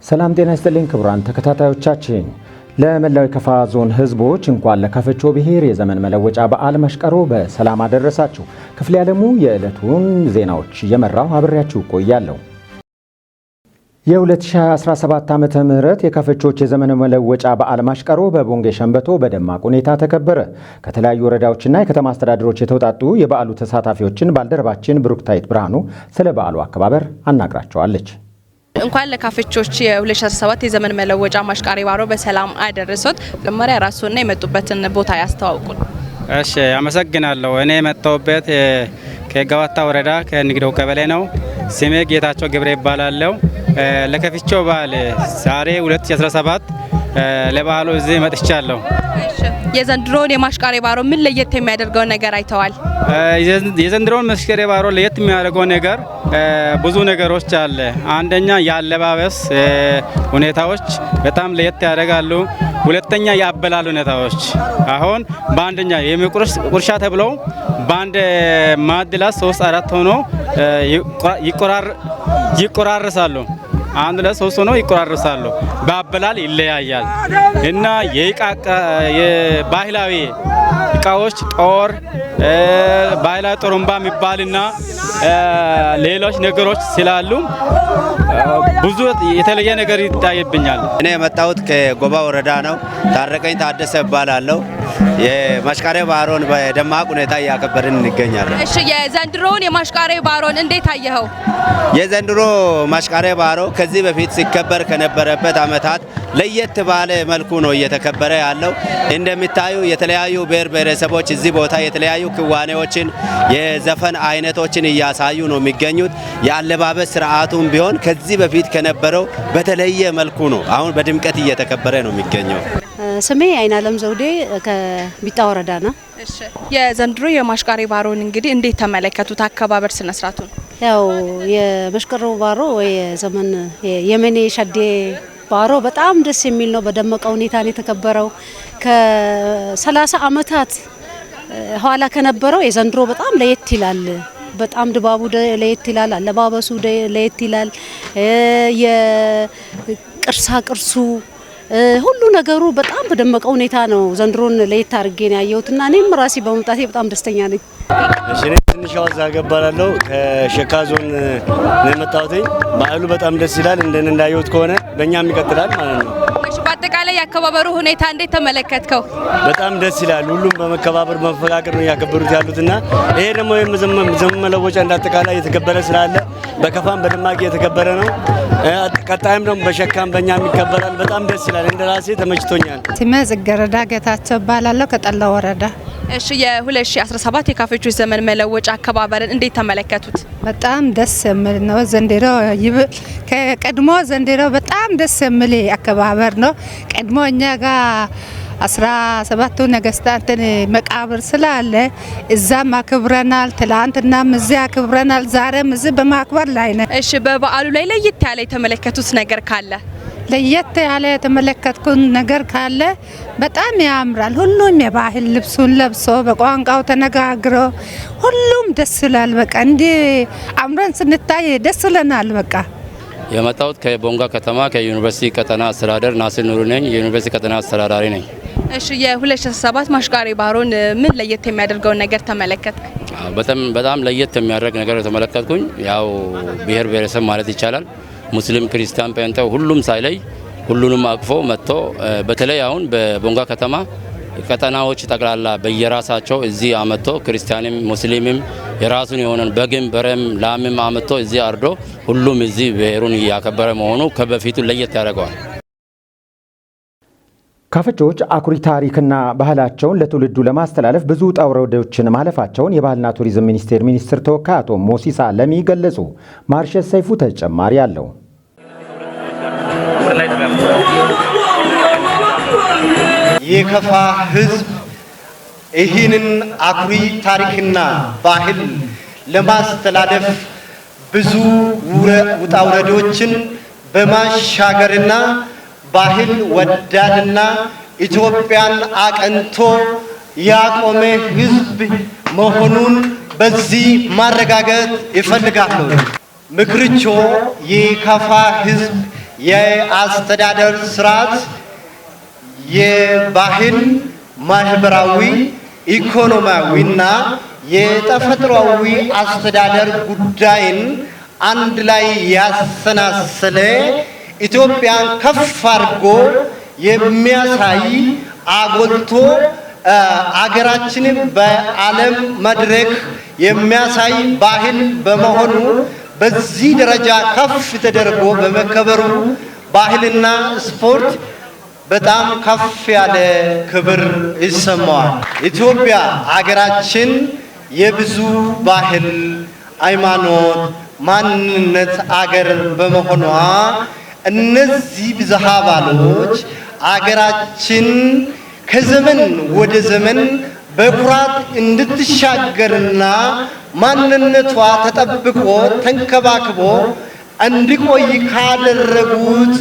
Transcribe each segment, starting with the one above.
ሰላም ጤና ይስጥልኝ ክቡራን ተከታታዮቻችን ለመላው የከፋ ዞን ህዝቦች እንኳን ለካፈቾ ብሔር የዘመን መለወጫ በዓል መሽቀሮ በሰላም አደረሳችሁ። ክፍሌ ዓለሙ የዕለቱን ዜናዎች እየመራው አብሬያችሁ ቆያለሁ። የ2017 ዓመተ ምህረት የካፈቾች የዘመን መለወጫ በዓል ማሽቀሮ በቦንጌ ሸንበቶ በደማቅ ሁኔታ ተከበረ። ከተለያዩ ወረዳዎችና የከተማ አስተዳደሮች የተውጣጡ የበዓሉ ተሳታፊዎችን ባልደረባችን ብሩክታይት ብርሃኑ ስለ በዓሉ አከባበር አናግራቸዋለች። እንኳን ለካፈቾች የ2017 የዘመን መለወጫ ማሽቃሪ ባሮ በሰላም አደረሶት። መጀመሪያ ራስዎና የመጡበትን ቦታ ያስተዋውቁን። እሺ አመሰግናለሁ። እኔ የመጣሁበት ከገዋታ ወረዳ ከንግደው ቀበሌ ነው። ስሜ ጌታቸው ገብረ ይባላልው። ለካፈቾ በዓል ዛሬ 2017 ለበዓሉ እዚህ መጥቻለሁ። የዘንድሮን የማሽቃሪ ባሮ ምን ለየት የሚያደርገው ነገር አይተዋል? የዘንድሮን ማሽቃሪ ባሮ ለየት የሚያደርገው ነገር ብዙ ነገሮች አለ። አንደኛ የአለባበስ ሁኔታዎች በጣም ለየት ያደርጋሉ። ሁለተኛ የአበላል ሁኔታዎች አሁን በአንደኛ የቁርሻ ተብለው በአንድ ማድላ 3-4 ሆኖ ይቆራረሳሉ። አንድ ለሶስት ሆኖ ይቆራረሳሉ። በአበላል ይለያያል እና የባህላዊ እቃዎች ጦር ባህላዊ ጦርምባ የሚባልና ሌሎች ነገሮች ስላሉ ብዙ የተለየ ነገር ይታይብኛል። እኔ የመጣሁት ከጎባ ወረዳ ነው። ታረቀኝ ታደሰ እባላለሁ። የማሽቃሪ ባሮን በደማቅ ሁኔታ እያከበርን እንገኛለን። እሺ የዘንድሮውን የማሽቃሪ ባሮን እንዴት አየኸው? የዘንድሮ ማሽቃሪ ባሮ ከዚህ በፊት ሲከበር ከነበረበት አመታት ለየት ባለ መልኩ ነው እየተከበረ ያለው። እንደሚታዩ የተለያዩ ብሔር ብሔረሰቦች እዚህ ቦታ የተለያዩ ክዋኔዎችን የዘፈን አይነቶችን እያሳዩ ነው የሚገኙት። የአለባበስ ስርዓቱም ቢሆን ከዚህ በፊት ከነበረው በተለየ መልኩ ነው አሁን በድምቀት እየተከበረ ነው የሚገኘው። ስሜ አይናለም ዘውዴ ከቢጣ ወረዳ ነው። እሺ የዘንድሮ የማሽቃሪ ባሮን እንግዲህ እንዴት ተመለከቱት? አከባበር ስነ ስርዓቱን ያው የማሽቃሪ ባሮ ወይ ዘመን የመኔ ሸዴ ባሮ በጣም ደስ የሚል ነው። በደመቀ ሁኔታ ነው የተከበረው። ከ30 አመታት ኋላ ከነበረው የዘንድሮ በጣም ለየት ይላል። በጣም ድባቡ ለየት ይላል። አለባበሱ ለየት ይላል። የቅርሳ ቅርሱ ሁሉ ነገሩ በጣም በደመቀ ሁኔታ ነው ዘንድሮን ለየት አድርጌ ነው ያየሁትና እኔም ራሴ በመምጣቴ በጣም ደስተኛ ነኝ። እሺ እኔ ትንሽ አዋዛ ገባላለሁ ከሸካ ዞን ነው የመጣሁት። በዓሉ በጣም ደስ ይላል። እንዳየሁት ከሆነ በእኛም ይቀጥላል ማለት ነው። እሺ በአጠቃላይ ያከባበሩ ሁኔታ እንዴት ተመለከትከው? በጣም ደስ ይላል። ሁሉም በመከባበር በመፈቃቀር ነው ያከበሩት ያሉትና ይሄ ደግሞ የዘመን መለወጫ እንዳጠቃላይ የተከበረ ስላለ በከፋም በደማቅ የተከበረ ነው። ቀጣይም ደግሞ በሸካም በእኛም ይከበራል። በጣም ደስ ይላል። እንደራሴ ተመችቶኛል። ስሜ ጽጌረዳ ጌታቸው እባላለሁ ከጠላ ወረዳ። እሺ የ2017 የካፈቾች ዘመን መለወጫ አከባበርን እንዴት ተመለከቱት? በጣም ደስ የሚል ነው። ዘንድሮ ከቀድሞ ዘንድሮ በጣም ደስ የሚል አከባበር ነው። ቀድሞ እኛ ጋር 17ቱ ነገስታትን መቃብር ስላለ እዛም አክብረናል። ትላንትናም እዚህ አክብረናል። ዛሬም እዚህ በማክበር ላይ ነን። እሺ በበዓሉ ላይ ለየት ያለ የተመለከቱት ነገር ካለ? ለየት ያለ የተመለከትኩት ነገር ካለ በጣም ያምራል። ሁሉም የባህል ልብሱን ለብሶ በቋንቋው ተነጋግሮ ሁሉም ደስ ይላል። በቃ እንዲህ አምረን ስንታይ ደስ ይለናል። በቃ የመጣሁት ከቦንጋ ከተማ ከዩኒቨርሲቲ ቀጠና አስተዳደር ናስር ኑሩ ነኝ። የዩኒቨርሲቲ ቀጠና አስተዳዳሪ ነኝ። እሺ የ2017 ማሽቃሪ ባሮን ምን ለየት የሚያደርገውን ነገር ተመለከት? በጣም ለየት የሚያደርግ ነገር ተመለከትኩኝ። ያው ብሔር ብሔረሰብ ማለት ይቻላል ሙስሊም፣ ክርስቲያን፣ ጴንጤ ሁሉም ሳይለይ ሁሉንም አቅፎ መጥቶ በተለይ አሁን በቦንጋ ከተማ ቀጠናዎች ጠቅላላ በየራሳቸው እዚህ አመጥቶ ክርስቲያንም ሙስሊምም የራሱን የሆነን በግም በረም ላምም አመጥቶ እዚህ አርዶ ሁሉም እዚህ ብሔሩን ያከበረ መሆኑ ከበፊቱ ለየት ያደርገዋል። ካፈቾች አኩሪ ታሪክና ባህላቸውን ለትውልዱ ለማስተላለፍ ብዙ ውጣ ውረዶችን ማለፋቸውን የባህልና ቱሪዝም ሚኒስቴር ተወካይ አቶ ሞሲሳ ለሚ ገለጹ። ማርሸት ሰይፉ ተጨማሪ አለው። የከፋ ህዝብ ይህንን አኩሪ ታሪክና ባህል ለማስተላለፍ ብዙ ውጣ ውረዶችን በማሻገርና ባህል ወዳድና ኢትዮጵያን አቀንቶ ያቆመ ህዝብ መሆኑን በዚህ ማረጋገጥ ይፈልጋሉ። ምክርቾ የከፋ ህዝብ የአስተዳደር ስርዓት የባህል ማህበራዊ ኢኮኖሚያዊና የተፈጥሯዊ አስተዳደር ጉዳይን አንድ ላይ ያሰናሰለ ኢትዮጵያን ከፍ አድርጎ የሚያሳይ አጎልቶ አገራችንን በዓለም መድረክ የሚያሳይ ባህል በመሆኑ በዚህ ደረጃ ከፍ ተደርጎ በመከበሩ ባህልና ስፖርት በጣም ከፍ ያለ ክብር ይሰማዋል። ኢትዮጵያ አገራችን የብዙ ባህል፣ ሃይማኖት፣ ማንነት አገር በመሆኗ እነዚህ ብዝሃ ባህሎች አገራችን ከዘመን ወደ ዘመን በኩራት እንድትሻገርና ማንነቷ ተጠብቆ ተንከባክቦ እንዲቆይ ካደረጉት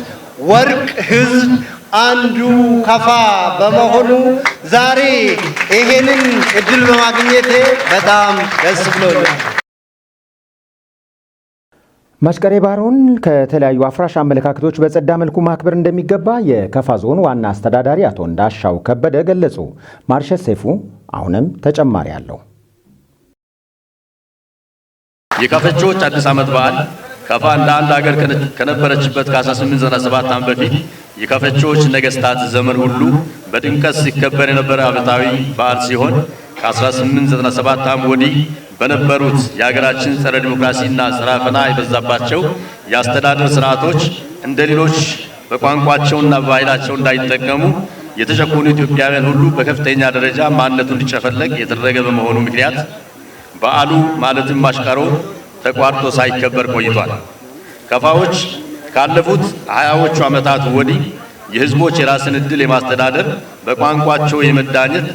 ወርቅ ህዝብ አንዱ ከፋ በመሆኑ ዛሬ ይሄንን እድል በማግኘቴ በጣም ደስ ብሎኛል። ማሽቀሬ ባሮን ከተለያዩ አፍራሽ አመለካከቶች በጸዳ መልኩ ማክበር እንደሚገባ የከፋ ዞን ዋና አስተዳዳሪ አቶ እንዳሻው ከበደ ገለጹ። ማርሸት ሰይፉ አሁንም ተጨማሪ አለው። የካፈቾች አዲስ ዓመት በዓል ከፋ እንደ አንድ ሀገር ከነበረችበት ከ1897 ዓመት በፊት የካፈቾች ነገስታት ዘመን ሁሉ በድምቀት ሲከበር የነበረ ዓመታዊ በዓል ሲሆን ከ1897 ዓመት ወዲህ በነበሩት የሀገራችን ጸረ ዲሞክራሲና ጸረ አፈና የበዛባቸው የአስተዳደር ስርዓቶች እንደ ሌሎች በቋንቋቸውና በባህላቸው እንዳይጠቀሙ የተጨቆኑ ኢትዮጵያውያን ሁሉ በከፍተኛ ደረጃ ማንነቱ እንዲጨፈለቅ የተደረገ በመሆኑ ምክንያት በዓሉ ማለትም ማሽቀሮ ተቋርጦ ሳይከበር ቆይቷል። ከፋዎች ካለፉት 20ዎቹ ዓመታት ወዲህ የህዝቦች የራስን ዕድል የማስተዳደር በቋንቋቸው የመዳኘት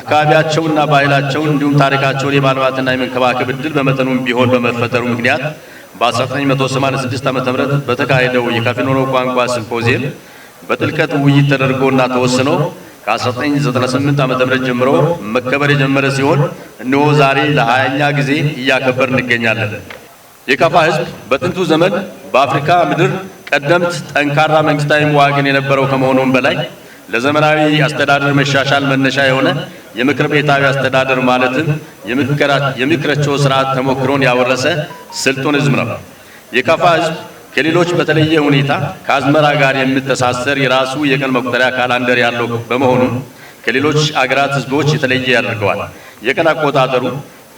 አካባቢያቸውና ባህላቸውን እንዲሁም ታሪካቸውን የማልማትና የመንከባከብ ዕድል በመጠኑም ቢሆን በመፈጠሩ ምክንያት በ1986 ዓ.ም በተካሄደው የካፊኖኖ ቋንቋ ሲምፖዚየም በጥልቀት ውይይት ተደርጎና ተወስኖ ከ1998 ዓ.ም ጀምሮ መከበር የጀመረ ሲሆን እነሆ ዛሬ ለ20ኛ ጊዜ እያከበር እንገኛለን። የከፋ ህዝብ በጥንቱ ዘመን በአፍሪካ ምድር ቀደምት ጠንካራ መንግስታዊ መዋቅር የነበረው ከመሆኑም በላይ ለዘመናዊ አስተዳደር መሻሻል መነሻ የሆነ የምክር ቤታዊ አስተዳደር ማለትም የምክረቾ ስርዓት ተሞክሮን ያወረሰ ስልጡን ህዝብ ነው። የከፋ ህዝብ ከሌሎች በተለየ ሁኔታ ከአዝመራ ጋር የሚተሳሰር የራሱ የቀን መቁጠሪያ ካላንደር ያለው በመሆኑ ከሌሎች አገራት ህዝቦች የተለየ ያደርገዋል። የቀን አቆጣጠሩ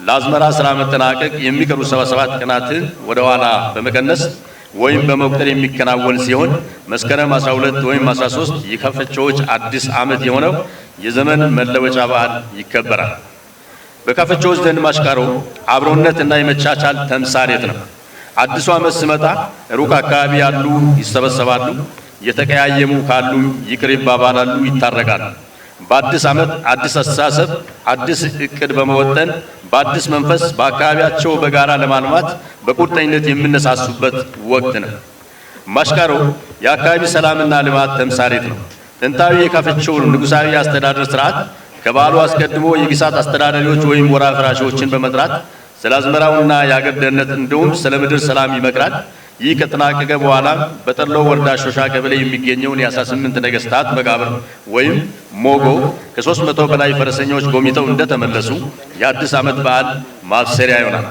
ለአዝመራ ስራ መጠናቀቅ የሚቀሩ 77 ቀናትን ወደ ኋላ በመቀነስ ወይም በመቁጠር የሚከናወን ሲሆን መስከረም 12 ወይም 13 የካፈቾች አዲስ ዓመት የሆነው የዘመን መለወጫ በዓል ይከበራል። በካፈቾች ዘንድ ማሽቀሮ አብሮነትና የመቻቻል ተምሳሌት ነው። አዲሱ ዓመት ሲመጣ ሩቅ አካባቢ ያሉ ይሰበሰባሉ፣ የተቀያየሙ ካሉ ይቅር ይባባላሉ፣ ይታረቃሉ። በአዲስ ዓመት አዲስ አስተሳሰብ፣ አዲስ እቅድ በመወጠን በአዲስ መንፈስ በአካባቢያቸው በጋራ ለማልማት በቁርጠኝነት የሚነሳሱበት ወቅት ነው። ማሽቀሮ የአካባቢ ሰላምና ልማት ተምሳሌት ነው። ጥንታዊ የካፈቾ ንጉሳዊ አስተዳደር ስርዓት ከበዓሉ አስቀድሞ የግሳት አስተዳዳሪዎች ወይም ወራ ፍራሾችን በመጥራት ስለ አዝመራውና የአገር ደህንነት እንዲሁም ስለ ምድር ሰላም ይመክራል። ይህ ከተጠናቀቀ በኋላ በጠሎ ወረዳ ሾሻ ቀበሌ የሚገኘውን የ18 ነገስታት መቃብር ወይም ሞጎ ከ300 በላይ ፈረሰኞች ጎብኝተው እንደተመለሱ የአዲስ ዓመት በዓል ማብሰሪያ ይሆናል።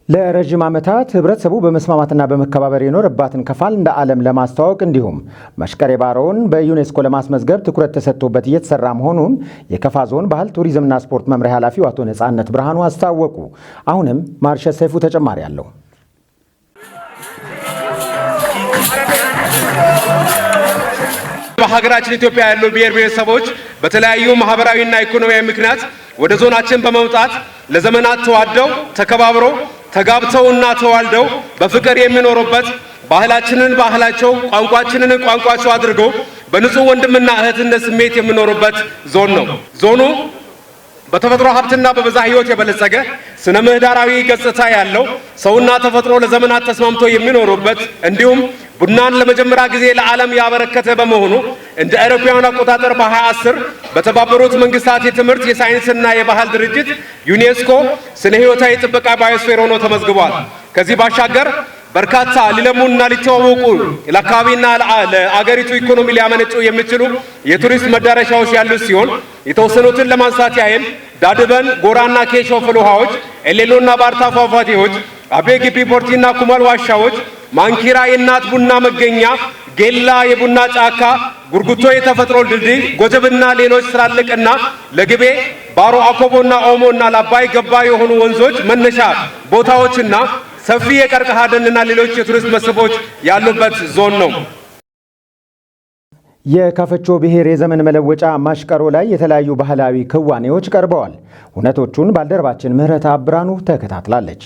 ለረጅም ዓመታት ህብረተሰቡ በመስማማትና በመከባበር የኖረባትን ከፋን እንደ ዓለም ለማስተዋወቅ እንዲሁም ማሽቀሬ ባሮን በዩኔስኮ ለማስመዝገብ ትኩረት ተሰጥቶበት እየተሰራ መሆኑን የከፋ ዞን ባህል ቱሪዝምና ስፖርት መምሪያ ኃላፊው አቶ ነጻነት ብርሃኑ አስታወቁ። አሁንም ማርሸት ሰይፉ ተጨማሪ አለው። በሀገራችን ኢትዮጵያ ያሉ ብሔር ብሔረሰቦች በተለያዩ ማህበራዊና ኢኮኖሚያዊ ምክንያት ወደ ዞናችን በመምጣት ለዘመናት ተዋደው ተከባብረው ተጋብተውና ተዋልደው በፍቅር የሚኖሩበት ባህላችንን ባህላቸው ቋንቋችንን ቋንቋቸው አድርገው በንጹህ ወንድምና እህትነት ስሜት የሚኖሩበት ዞን ነው። ዞኑ በተፈጥሮ ሀብትና በብዝሃ ሕይወት የበለጸገ ስነ ምህዳራዊ ገጽታ ያለው ሰውና ተፈጥሮ ለዘመናት ተስማምቶ የሚኖሩበት እንዲሁም ቡናን ለመጀመሪያ ጊዜ ለዓለም ያበረከተ በመሆኑ እንደ አውሮፓውያን አቆጣጠር በ2010 በተባበሩት መንግስታት የትምህርት የሳይንስና የባህል ድርጅት ዩኔስኮ ስነ ህይወታዊ ጥበቃ ባዮስፌር ሆኖ ተመዝግቧል። ከዚህ ባሻገር በርካታ ሊለሙና ሊተዋወቁ ለአካባቢና ለአገሪቱ ኢኮኖሚ ሊያመነጩ የሚችሉ የቱሪስት መዳረሻዎች ያሉት ሲሆን የተወሰኑትን ለማንሳት ያህል ዳድበን፣ ጎራና ኬሾ ፍል ውሃዎች፣ ኤሌሎና ባርታ ፏፏቴዎች፣ አቤ ግቢ ፖርቲና ኩመል ዋሻዎች፣ ማንኪራ የእናት ቡና መገኛ፣ ጌላ የቡና ጫካ፣ ጉርጉቶ የተፈጥሮ ድልድይ፣ ጎጀብና ሌሎች ስላልቅና ለግቤ ባሮ አኮቦና ኦሞና ለአባይ ገባ የሆኑ ወንዞች መነሻ ቦታዎችና ሰፊ የቀርከሃ ደንና ሌሎች የቱሪስት መስህቦች ያሉበት ዞን ነው። የካፈቾ ብሔር የዘመን መለወጫ ማሽቀሮ ላይ የተለያዩ ባህላዊ ክዋኔዎች ቀርበዋል። እውነቶቹን ባልደረባችን ምህረት አብራኑ ተከታትላለች።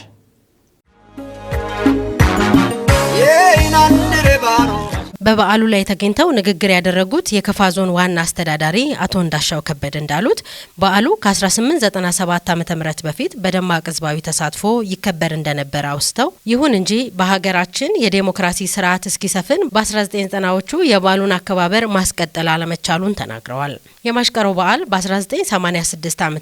በበዓሉ ላይ ተገኝተው ንግግር ያደረጉት የከፋ ዞን ዋና አስተዳዳሪ አቶ እንዳሻው ከበደ እንዳሉት በዓሉ ከ1897 ዓ.ም በፊት በደማቅ ህዝባዊ ተሳትፎ ይከበር እንደነበረ አውስተው ይሁን እንጂ በሀገራችን የዴሞክራሲ ስርዓት እስኪሰፍን በ1990ዎቹ የበዓሉን አከባበር ማስቀጠል አለመቻሉን ተናግረዋል። የማሽቀሮ በዓል በ1986 ዓ.ም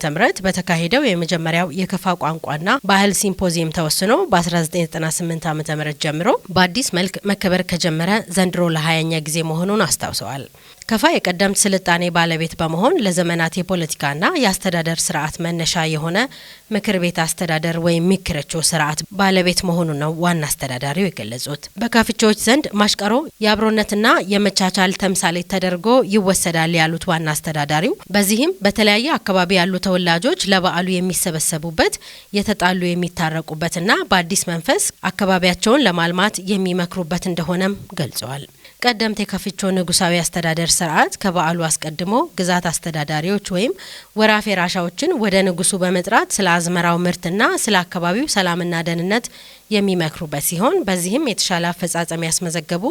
በተካሄደው የመጀመሪያው የከፋ ቋንቋና ባህል ሲምፖዚየም ተወስኖ በ1998 ዓ.ም ጀምሮ በአዲስ መልክ መከበር ከጀመረ ዘንድሮ ለ20ኛ ጊዜ መሆኑን አስታውሰዋል። ከፋ የቀደምት ስልጣኔ ባለቤት በመሆን ለዘመናት የፖለቲካና የአስተዳደር ስርዓት መነሻ የሆነ ምክር ቤት አስተዳደር ወይም ሚክረቾ ስርዓት ባለቤት መሆኑን ነው ዋና አስተዳዳሪው የገለጹት። በካፍቾች ዘንድ ማሽቀሮ የአብሮነትና የመቻቻል ተምሳሌት ተደርጎ ይወሰዳል ያሉት ዋና አስተዳዳሪው በዚህም በተለያየ አካባቢ ያሉ ተወላጆች ለበዓሉ የሚሰበሰቡበት፣ የተጣሉ የሚታረቁበትና በአዲስ መንፈስ አካባቢያቸውን ለማልማት የሚመክሩበት እንደሆነም ገልጸዋል። ቀደምት የካፍቾ ንጉሳዊ አስተዳደር ስርዓት ከበዓሉ አስቀድሞ ግዛት አስተዳዳሪዎች ወይም ወራፌ ራሻዎችን ወደ ንጉሱ በመጥራት ስለ አዝመራው ምርትና ስለ አካባቢው ሰላምና ደህንነት የሚመክሩበት ሲሆን በዚህም የተሻለ አፈጻጸም ያስመዘገቡ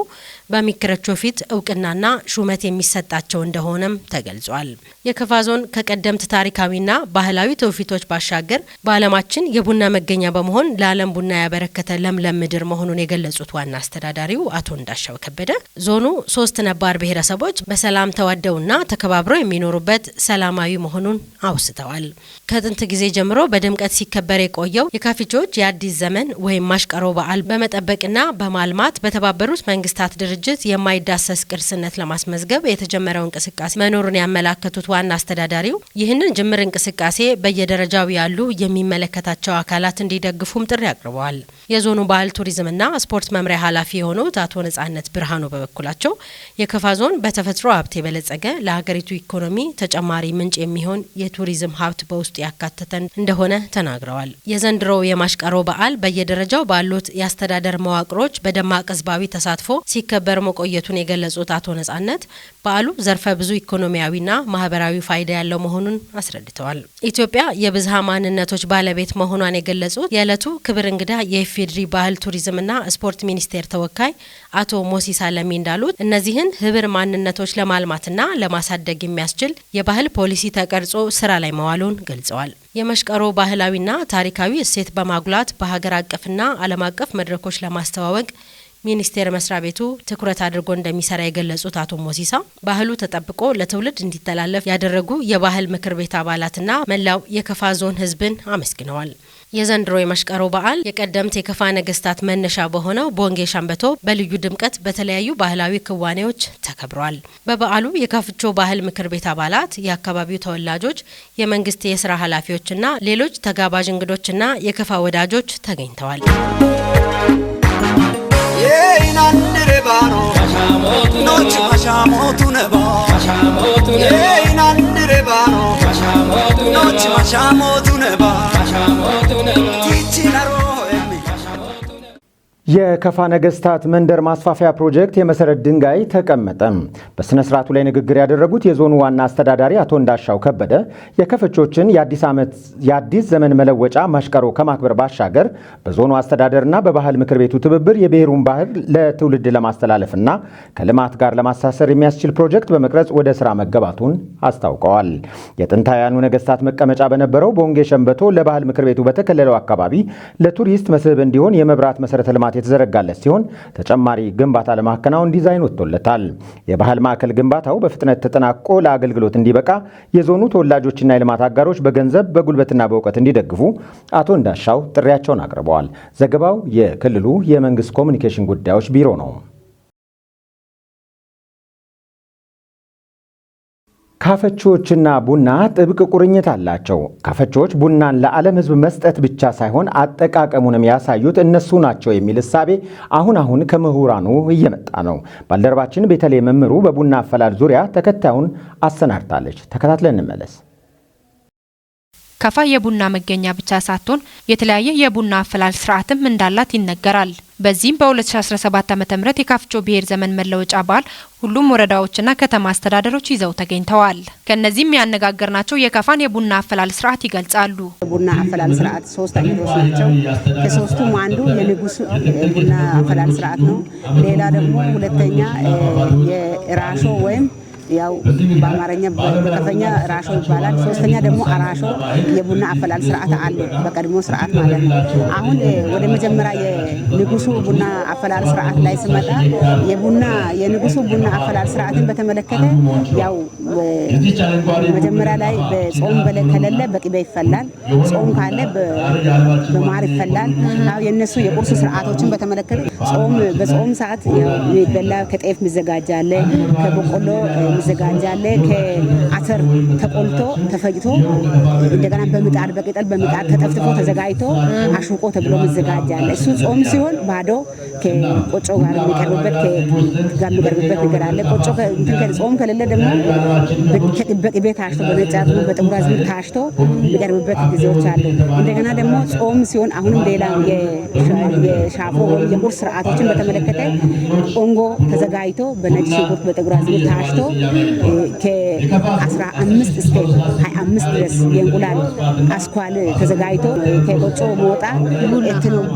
በሚክረቾ ፊት እውቅናና ሹመት የሚሰጣቸው እንደሆነም ተገልጿል። የከፋ ዞን ከቀደምት ታሪካዊና ባህላዊ ትውፊቶች ባሻገር በዓለማችን የቡና መገኛ በመሆን ለዓለም ቡና ያበረከተ ለምለም ምድር መሆኑን የገለጹት ዋና አስተዳዳሪው አቶ እንዳሻው ከበደ ዞኑ 3 ነባር ብሔረሰቦች በሰላም ተዋደውና ተከባብረው የሚኖሩበት ሰላማዊ መሆኑን አውስተዋል። ከጥንት ጊዜ ጀምሮ በድምቀት ሲከበር የቆየው የካፍቾች የአዲስ ዘመን ወይም ማሽቀሮ በዓል በመጠበቅና በማልማት በተባበሩት መንግስታት ድርጅት የማይዳሰስ ቅርስነት ለማስመዝገብ የተጀመረው እንቅስቃሴ መኖሩን ያመላከቱት ዋና አስተዳዳሪው ይህንን ጅምር እንቅስቃሴ በየደረጃው ያሉ የሚመለከታቸው አካላት እንዲደግፉም ጥሪ አቅርበዋል። የዞኑ ባህል ቱሪዝምና ስፖርት መምሪያ ኃላፊ የሆኑት አቶ ነጻነት ብርሃኑ በበኩላቸው የከፋ ዞን በተፈጥሮ ሀብት የበለጸገ ለሀገሪቱ ኢኮኖሚ ተጨማሪ ምንጭ የሚሆን የቱሪዝም ሀብት በውስጡ ያካተተ እንደሆነ ተናግረዋል። የዘንድሮው የማሽቀሮ በዓል በየደረጃው ባሉት የአስተዳደር መዋቅሮች በደማቅ ህዝባዊ ተሳትፎ ሲከበር መቆየቱን የገለጹት አቶ ነጻነት በዓሉ ዘርፈ ብዙ ኢኮኖሚያዊና ማህበራዊ ፋይዳ ያለው መሆኑን አስረድተዋል። ኢትዮጵያ የብዝሃ ማንነቶች ባለቤት መሆኗን የገለጹት የዕለቱ ክብር እንግዳ የኢፌዴሪ ባህል ቱሪዝምና ስፖርት ሚኒስቴር ተወካይ አቶ ሞሲሳ ለሚ እንዳሉት እነዚህን ህብር ማንነቶች ለማልማትና ለማሳደግ የሚያስችል የባህል ፖሊሲ ተቀርጾ ስራ ላይ መዋሉን ገልጸዋል። የማሽቀሮ ባህላዊና ታሪካዊ እሴት በማጉላት በሀገር አቀፍና ዓለም አቀፍ መድረኮች ለማስተዋወቅ ሚኒስቴር መስሪያ ቤቱ ትኩረት አድርጎ እንደሚሰራ የገለጹት አቶ ሞሲሳ ባህሉ ተጠብቆ ለትውልድ እንዲተላለፍ ያደረጉ የባህል ምክር ቤት አባላትና መላው የከፋ ዞን ህዝብን አመስግነዋል። የዘንድሮ የማሽቀሮ በዓል የቀደምት የከፋ ነገስታት መነሻ በሆነው ቦንጌ ሸንበቶ በልዩ ድምቀት በተለያዩ ባህላዊ ክዋኔዎች ተከብሯል። በበዓሉ የካፍቾ ባህል ምክር ቤት አባላት፣ የአካባቢው ተወላጆች፣ የመንግስት የስራ ኃላፊዎችና ሌሎች ተጋባዥ እንግዶችና የከፋ ወዳጆች ተገኝተዋል። የከፋ ነገስታት መንደር ማስፋፊያ ፕሮጀክት የመሰረት ድንጋይ ተቀመጠ። በስነ ስርዓቱ ላይ ንግግር ያደረጉት የዞኑ ዋና አስተዳዳሪ አቶ እንዳሻው ከበደ የከፈቾችን የአዲስ ዘመን መለወጫ ማሽቀሮ ከማክበር ባሻገር በዞኑ አስተዳደርና በባህል ምክር ቤቱ ትብብር የብሔሩን ባህል ለትውልድ ለማስተላለፍና ከልማት ጋር ለማሳሰር የሚያስችል ፕሮጀክት በመቅረጽ ወደ ስራ መገባቱን አስታውቀዋል። የጥንታውያኑ ነገስታት መቀመጫ በነበረው ቦንጌ ሸንበቶ ለባህል ምክር ቤቱ በተከለለው አካባቢ ለቱሪስት መስህብ እንዲሆን የመብራት መሰረተ ልማት የተዘረጋለት ሲሆን ተጨማሪ ግንባታ ለማከናወን ዲዛይን ወጥቶለታል። የባህል ማዕከል ግንባታው በፍጥነት ተጠናቆ ለአገልግሎት እንዲበቃ የዞኑ ተወላጆችና የልማት አጋሮች በገንዘብ በጉልበትና በእውቀት እንዲደግፉ አቶ እንዳሻው ጥሪያቸውን አቅርበዋል። ዘገባው የክልሉ የመንግስት ኮሚኒኬሽን ጉዳዮች ቢሮ ነው። ካፈቾችና ቡና ጥብቅ ቁርኝት አላቸው። ካፈቾች ቡናን ለዓለም ሕዝብ መስጠት ብቻ ሳይሆን አጠቃቀሙንም ያሳዩት እነሱ ናቸው የሚል እሳቤ አሁን ከምሁራኑ እየመጣ ነው። ባልደረባችን ቤተልሔም መምሩ በቡና አፈላል ዙሪያ ተከታዩን አሰናድታለች። ተከታትለን እንመለስ። ከፋ የቡና መገኛ ብቻ ሳትሆን የተለያየ የቡና አፈላል ስርዓትም እንዳላት ይነገራል። በዚህም በ2017 ዓ.ም የካፍቾ ብሔር ዘመን መለወጫ በዓል ሁሉም ወረዳዎችና ከተማ አስተዳደሮች ይዘው ተገኝተዋል። ከነዚህም ያነጋገርናቸው የከፋን የቡና አፈላል ስርዓት ይገልጻሉ። ቡና አፈላል ስርዓት 3 አይነቶች ናቸው። ከሶስቱም አንዱ የንጉስ ቡና አፈላል ስርዓት ነው። ሌላ ደግሞ ሁለተኛ የራሾ ወይም ያው በአማርኛ በከፈኛ ራሾ ይባላል። ሶስተኛ ደግሞ አራሾ የቡና አፈላል ስርዓት አለ፣ በቀድሞ ስርዓት ማለት ነው። አሁን ወደ መጀመሪያ የንጉሱ ቡና አፈላል ስርዓት ላይ ስመጣ የንጉሱ ቡና አፈላል ስርዓትን በተመለከተ ያው መጀመሪያ ላይ በጾም ከሌለ በቅቤ ይፈላል፣ ጾም ካለ በማር ይፈላል። ያው የነሱ የቁርስ ስርዓቶችን በተመለከተ በጾም ሰዓት የሚበላ ከጤፍ የሚዘጋጃለ፣ ከበቆሎ የሚዘጋጃለ፣ ከአተር ተቆልቶ ተፈጭቶ እንደገና በቅጠል በምጣድ ተጠፍጥፎ ተዘጋጅቶ አሹቆ ተብሎ የሚዘጋጃለ። እሱ ጾም ሲሆን ባዶ ከቆጮ ጋር የሚቀርብበት ነገር አለ። ቆጮ ጾም ከሌለ ደግሞ በቅቤ ታሽቶ በነጭ አዝሙድ በጥቁር አዝሙድ ታሽቶ የሚቀርብበት ጊዜዎች አሉ። እንደገና ደግሞ ጾም ሲሆን አሁንም ሌላ የሻፎ የቁርስ ስርዓቶችን በተመለከተ ቆንጎ ተዘጋጅቶ በነጭ ሽንኩርት በጥቁር አዝሙድ ታሽቶ ከ15 እስከ 25 ድረስ የእንቁላል አስኳል ተዘጋጅቶ ከቆጮ ሞጣ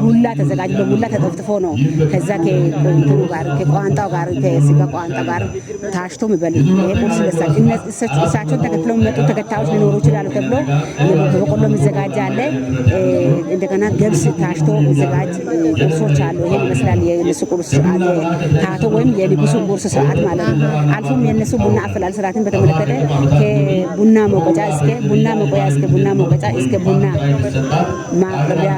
ቡላ ተዘጋጅቶ በቡላ ተጠፍጥፎ ነው። ከዛ ከቋንጣው ጋር ከስጋ ቋንጣ ጋር ታሽቶ የሚበሉ ቁርስ ይደሳል። እሳቸውን ተከትለው የሚመጡ ተከታዮች ሊኖሩ ይችላሉ ተብሎ በበቆሎ የሚዘጋጅ አለ። እንደገና ገብስ ታሽቶ የሚዘጋጅ ቁርሶች አሉ። ይሄን ይመስላል የነሱ ቁርስ ስርዓት፣ ታቶ ወይም የንጉሱ ቁርስ ስርዓት ማለት ነው። አልፎም የነሱ ቡና አፈላል ስርዓትን በተመለከተ ከቡና መውቀጫ እስከ ቡና መቆያ እስከ ቡና መውቀጫ እስከ ቡና ማቅረቢያ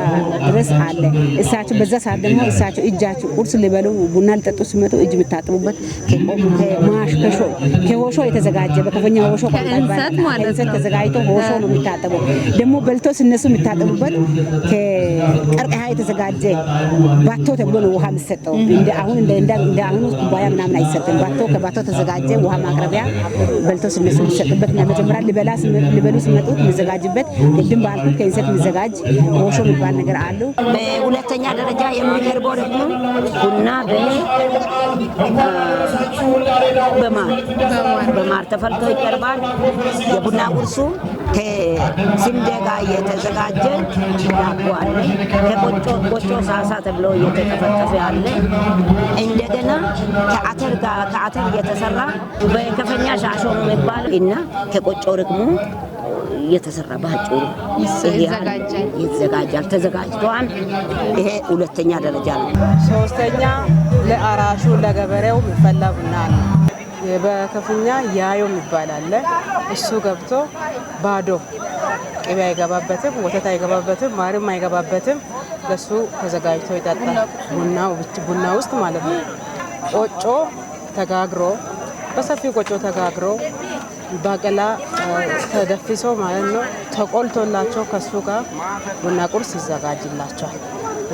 ድረስ አለ። እሳቸው በዛ ሰዓት ደግሞ እሳቸው እጃቸው ቁርስ ሊበሉ ቡና ሊጠጡ ሲመጡ እጅ የሚታጠቡበት ከሆሾ የተዘጋጀ በከፈኛ ሆሾ ከእንሰት ተዘጋጅቶ ሆሾ ነው የሚታጠበው። ደግሞ በልቶ ሲነሱ የሚታጠቡበት ከቀርከሃ የተዘጋጀ ባቶ ተብሎ ነው ውሃ የሚሰጠው። እንደ አሁኑ ኩባያ ምናምን አይሰጥም። ከባቶ ተዘጋጀ ውሃ ማቅረቢያ በልቶ ሲነሱ የሚሰጥበት እና መጀመሪያ ሊበሉ ሲመጡት የሚዘጋጅበት ቅድም ባልኩት ከእንሰት የሚዘጋጅ ሆሾ የሚባል ነገር አሉ። በሁለተኛ ደረጃ የሚቀርበው ደግሞ ቡና በማር ተፈልቶ ይቀርባል። የቡና ቁርሱ ከስንዴ ጋር የተዘጋጀ ዳቦ አለ። ከቆጮ ሳሳ ተብሎ እየተጠፈጠፈ አለ። እንደገና ከአተር እየተሰራ በከፈኛ ሻሾ ነው የሚባል እና ከቆጮ ደግሞ እየተሰራ ባጭሩ ይዘጋጃል። ተዘጋጅቷል። ይሄ ሁለተኛ ደረጃ ነው። ሶስተኛ ለአራሹ ለገበሬው የሚፈላ ቡና ነው። በከፍኛ ያዮ የሚባል አለ። እሱ ገብቶ ባዶ ቅቤ አይገባበትም፣ ወተት አይገባበትም፣ ማርም አይገባበትም። ለሱ ተዘጋጅቶ ይጠጣል። ቡና ውስጥ ማለት ነው። ቆጮ ተጋግሮ በሰፊው ቆጮ ተጋግሮ ባቄላ ተደፍሶ ማለት ነው ተቆልቶላቸው ከሱ ጋር ቡና ቁርስ ይዘጋጅላቸዋል።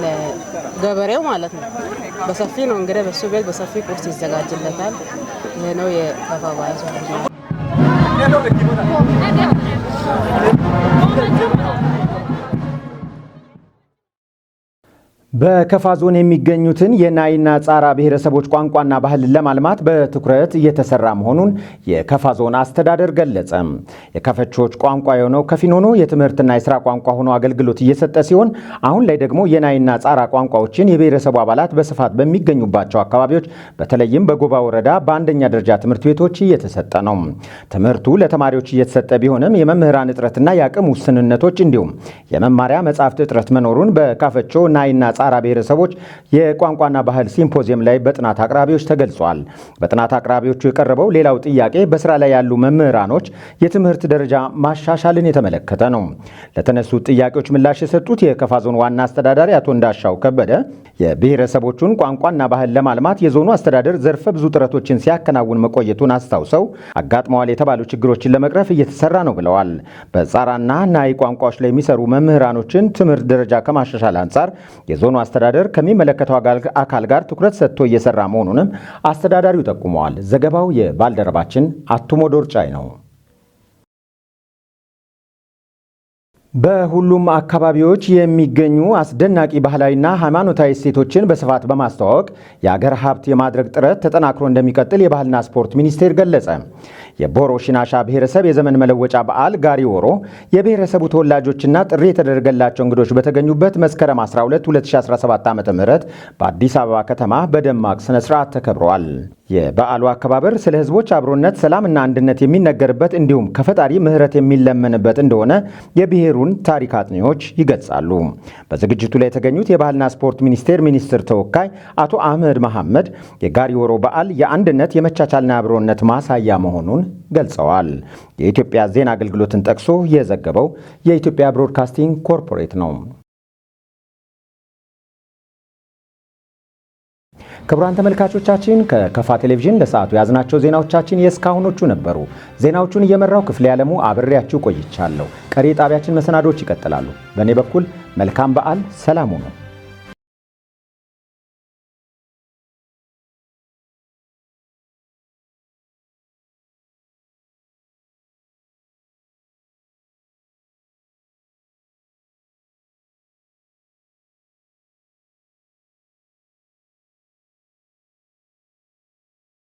ለገበሬው ማለት ነው። በሰፊ ነው እንግዲህ በሱ ቤት በሰፊ ቁርስ ይዘጋጅለታል። ይሄ ነው የከፋ ባይሶ። በከፋ ዞን የሚገኙትን የናይና ጻራ ብሔረሰቦች ቋንቋና ባህልን ለማልማት በትኩረት እየተሰራ መሆኑን የከፋ ዞን አስተዳደር ገለጸ። የካፈቾች ቋንቋ የሆነው ከፊኖኖ የትምህርትና የስራ ቋንቋ ሆኖ አገልግሎት እየሰጠ ሲሆን አሁን ላይ ደግሞ የናይና ጻራ ቋንቋዎችን የብሔረሰቡ አባላት በስፋት በሚገኙባቸው አካባቢዎች በተለይም በጎባ ወረዳ በአንደኛ ደረጃ ትምህርት ቤቶች እየተሰጠ ነው። ትምህርቱ ለተማሪዎች እየተሰጠ ቢሆንም የመምህራን እጥረትና የአቅም ውስንነቶች እንዲሁም የመማሪያ መጻሕፍት እጥረት መኖሩን በካፈቾ ናይና ጻራ የጣራ ብሔረሰቦች የቋንቋና ባህል ሲምፖዚየም ላይ በጥናት አቅራቢዎች ተገልጿል። በጥናት አቅራቢዎቹ የቀረበው ሌላው ጥያቄ በስራ ላይ ያሉ መምህራኖች የትምህርት ደረጃ ማሻሻልን የተመለከተ ነው። ለተነሱት ጥያቄዎች ምላሽ የሰጡት የከፋ ዞን ዋና አስተዳዳሪ አቶ እንዳሻው ከበደ የብሔረሰቦቹን ቋንቋና ባህል ለማልማት የዞኑ አስተዳደር ዘርፈ ብዙ ጥረቶችን ሲያከናውን መቆየቱን አስታውሰው አጋጥመዋል የተባሉ ችግሮችን ለመቅረፍ እየተሰራ ነው ብለዋል። በጻራና ናይ ቋንቋዎች ላይ የሚሰሩ መምህራኖችን ትምህርት ደረጃ ከማሻሻል አንጻር የዞኑ አስተዳደር ከሚመለከተው አካል ጋር ትኩረት ሰጥቶ እየሰራ መሆኑንም አስተዳዳሪው ጠቁመዋል። ዘገባው የባልደረባችን አቱሞ ዶርጫይ ነው። በሁሉም አካባቢዎች የሚገኙ አስደናቂ ባህላዊና ሃይማኖታዊ እሴቶችን በስፋት በማስተዋወቅ የአገር ሀብት የማድረግ ጥረት ተጠናክሮ እንደሚቀጥል የባህልና ስፖርት ሚኒስቴር ገለጸ። የቦሮ ሽናሻ ብሔረሰብ የዘመን መለወጫ በዓል ጋሪ ወሮ የብሔረሰቡ ተወላጆችና ጥሪ የተደረገላቸው እንግዶች በተገኙበት መስከረም 12 2017 ዓ.ም በአዲስ አበባ ከተማ በደማቅ ስነ ስርዓት ተከብረዋል። የበዓሉ አከባበር ስለ ህዝቦች አብሮነት፣ ሰላምና አንድነት የሚነገርበት እንዲሁም ከፈጣሪ ምህረት የሚለመንበት እንደሆነ የብሔሩን ታሪክ አጥኚዎች ይገልጻሉ። በዝግጅቱ ላይ የተገኙት የባህልና ስፖርት ሚኒስቴር ሚኒስትር ተወካይ አቶ አህመድ መሐመድ የጋሪ ወሮ በዓል የአንድነት የመቻቻልና አብሮነት ማሳያ መሆኑን ገልጸዋል። የኢትዮጵያ ዜና አገልግሎትን ጠቅሶ የዘገበው የኢትዮጵያ ብሮድካስቲንግ ኮርፖሬት ነው። ክቡራን ተመልካቾቻችን ከከፋ ቴሌቪዥን ለሰዓቱ ያዝናቸው ዜናዎቻችን የእስካሁኖቹ ነበሩ። ዜናዎቹን እየመራው ክፍሌ ዓለሙ አብሬያችሁ ቆይቻለሁ። ቀሪ ጣቢያችን መሰናዶች ይቀጥላሉ። በእኔ በኩል መልካም በዓል፣ ሰላም ሁኑ።